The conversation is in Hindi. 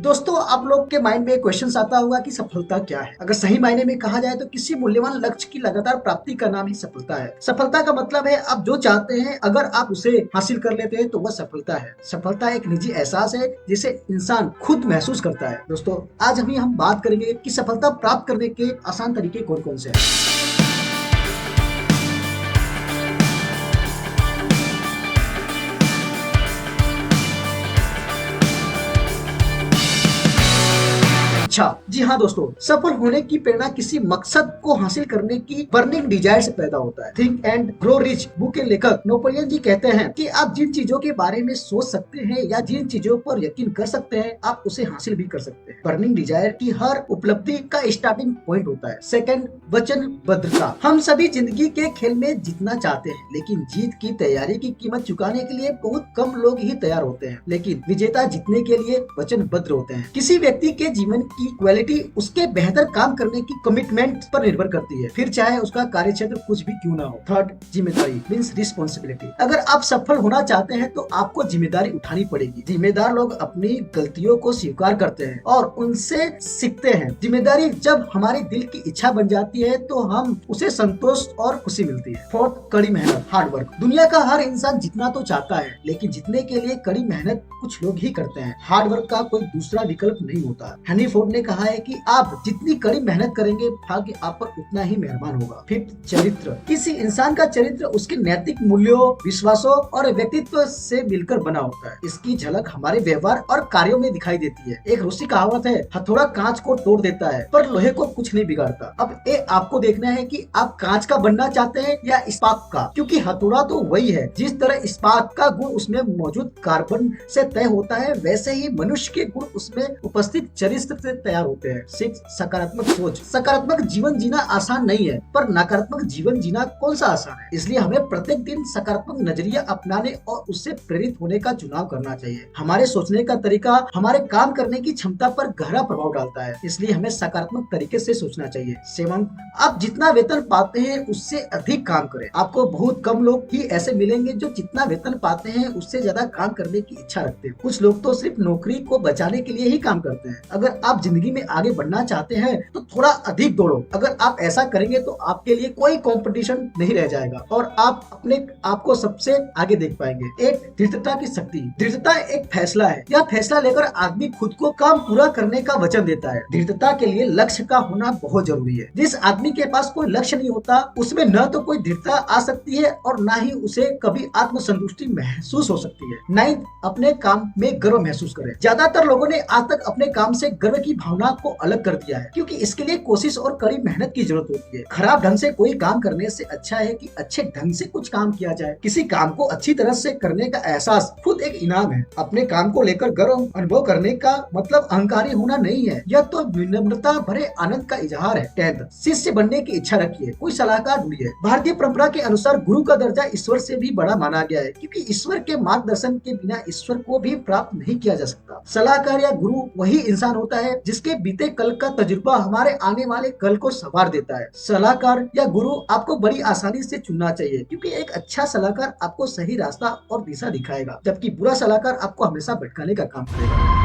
दोस्तों, आप लोग के माइंड में एक क्वेश्चन आता होगा कि सफलता क्या है। अगर सही मायने में कहा जाए तो किसी मूल्यवान लक्ष्य की लगातार प्राप्ति का नाम ही सफलता है। सफलता का मतलब है आप जो चाहते हैं अगर आप उसे हासिल कर लेते हैं तो वह सफलता है। सफलता एक निजी एहसास है जिसे इंसान खुद महसूस करता है। दोस्तों, आज हम बात करेंगे कि सफलता प्राप्त करने के आसान तरीके कौन कौन से हैं। अच्छा, जी हाँ दोस्तों, सफल होने की प्रेरणा किसी मकसद को हासिल करने की बर्निंग डिजायर से पैदा होता है। Think and grow rich book के लेखक नेपोलियन जी कहते हैं कि आप जिन चीजों के बारे में सोच सकते हैं या जिन चीजों पर यकीन कर सकते हैं आप उसे हासिल भी कर सकते हैं। बर्निंग डिजायर की हर उपलब्धि का स्टार्टिंग पॉइंट होता है। सेकंड, वचनबद्धता। हम सभी जिंदगी के खेल में जीतना चाहते हैं, लेकिन जीत की तैयारी की कीमत चुकाने के लिए बहुत कम लोग ही तैयार होते हैं। लेकिन विजेता जीतने के लिए वचनबद्ध होते हैं। किसी व्यक्ति के जीवन की क्वालिटी उसके बेहतर काम करने की कमिटमेंट पर निर्भर करती है, फिर चाहे उसका कार्यक्षेत्र कुछ भी क्यों ना हो। थर्ड, जिम्मेदारी मींस रिस्पॉन्सिबिलिटी। अगर आप सफल होना चाहते हैं तो आपको जिम्मेदारी उठानी पड़ेगी। जिम्मेदार लोग अपनी गलतियों को स्वीकार करते हैं और उनसे सीखते हैं। जिम्मेदारी जब हमारे दिल की इच्छा बन जाती है तो हम उसे संतोष और खुशी मिलती है। फोर्थ, कड़ी मेहनत, हार्ड वर्क। दुनिया का हर इंसान जीतना तो चाहता है, लेकिन जीतने के लिए कड़ी मेहनत कुछ लोग ही करते हैं। हार्ड वर्क का कोई दूसरा विकल्प नहीं होता। हेनरी फोर्ड ने कहा है कि आप जितनी कड़ी मेहनत करेंगे भाग्य आप पर उतना ही मेहरबान होगा। फिफ्थ, चरित्र। किसी इंसान का चरित्र उसके नैतिक मूल्यों, विश्वासों और व्यक्तित्व से मिलकर बना होता है। इसकी झलक हमारे व्यवहार और कार्यों में दिखाई देती है। एक रूसी कहावत है, हथौड़ा कांच को तोड़ देता है पर लोहे को कुछ नहीं बिगाड़ता। अब ये आपको देखना है कि आप कांच का बनना चाहते हैं या इस्पात का, क्योंकि हथौड़ा तो वही है। जिस तरह इस्पात का गुण उसमें मौजूद कार्बन से तय होता है, वैसे ही मनुष्य के गुण उसमें उपस्थित चरित्र से तैयार होते हैं। सिक्स, सकारात्मक सोच। सकारात्मक जीवन जीना आसान नहीं है, पर नकारात्मक जीवन जीना कौन सा आसान है। इसलिए हमें प्रत्येक दिन सकारात्मक नजरिया अपनाने और उससे प्रेरित होने का चुनाव करना चाहिए। हमारे सोचने का तरीका हमारे काम करने की क्षमता पर गहरा प्रभाव डालता है, इसलिए हमें सकारात्मक तरीके से सोचना चाहिए। सेवन, आप जितना वेतन पाते हैं उससे अधिक काम करें। आपको बहुत कम लोग ही ऐसे मिलेंगे जो जितना वेतन पाते हैं उससे ज्यादा काम करने की इच्छा रखते हैं। कुछ लोग तो सिर्फ नौकरी को बचाने के लिए ही काम करते हैं। अगर आप जिंदगी में आगे बढ़ना चाहते हैं तो थोड़ा अधिक दौड़ो। अगर आप ऐसा करेंगे तो आपके लिए कोई कंपटीशन नहीं रह जाएगा और आप अपने आप को सबसे आगे देख पाएंगे। एट, दृढ़ता की शक्ति। दृढ़ता एक फैसला है। यह फैसला लेकर आदमी खुद को काम पूरा करने का वचन देता है। दृढ़ता के लिए लक्ष्य का होना बहुत जरूरी है। जिस आदमी के पास कोई लक्ष्य नहीं होता उसमें न तो कोई दृढ़ता आ सकती है और न ही उसे कभी आत्मसंतुष्टि महसूस हो सकती है। नाइन्थ, अपने काम में गर्व महसूस करें। ज्यादातर लोगों ने आज तक अपने काम से गर्व की भावना को अलग कर दिया है, क्योंकि इसके लिए कोशिश और कड़ी मेहनत की जरूरत होती है। खराब ढंग से कोई काम करने से अच्छा है कि अच्छे ढंग से कुछ काम किया जाए। किसी काम को अच्छी तरह से करने का एहसास खुद एक इनाम है। अपने काम को लेकर गर्व अनुभव करने का मतलब अहंकारी होना नहीं है, यह तो विनम्रता भरे आनंद का इजहार है। टेंथ, शिष्य बनने की इच्छा रखिए, कोई सलाहकार ढूंढिए। भारतीय परंपरा के अनुसार गुरु का दर्जा ईश्वर से भी बड़ा माना गया है, क्योंकि ईश्वर के मार्गदर्शन के बिना ईश्वर को भी प्राप्त नहीं किया जा सकता। सलाहकार या गुरु वही इंसान होता है जिसके बीते कल का तजुर्बा हमारे आने वाले कल को संवार देता है। सलाहकार या गुरु आपको बड़ी आसानी से चुनना चाहिए, क्योंकि एक अच्छा सलाहकार आपको सही रास्ता और दिशा दिखाएगा, जबकि बुरा सलाहकार आपको हमेशा भटकाने का काम करेगा।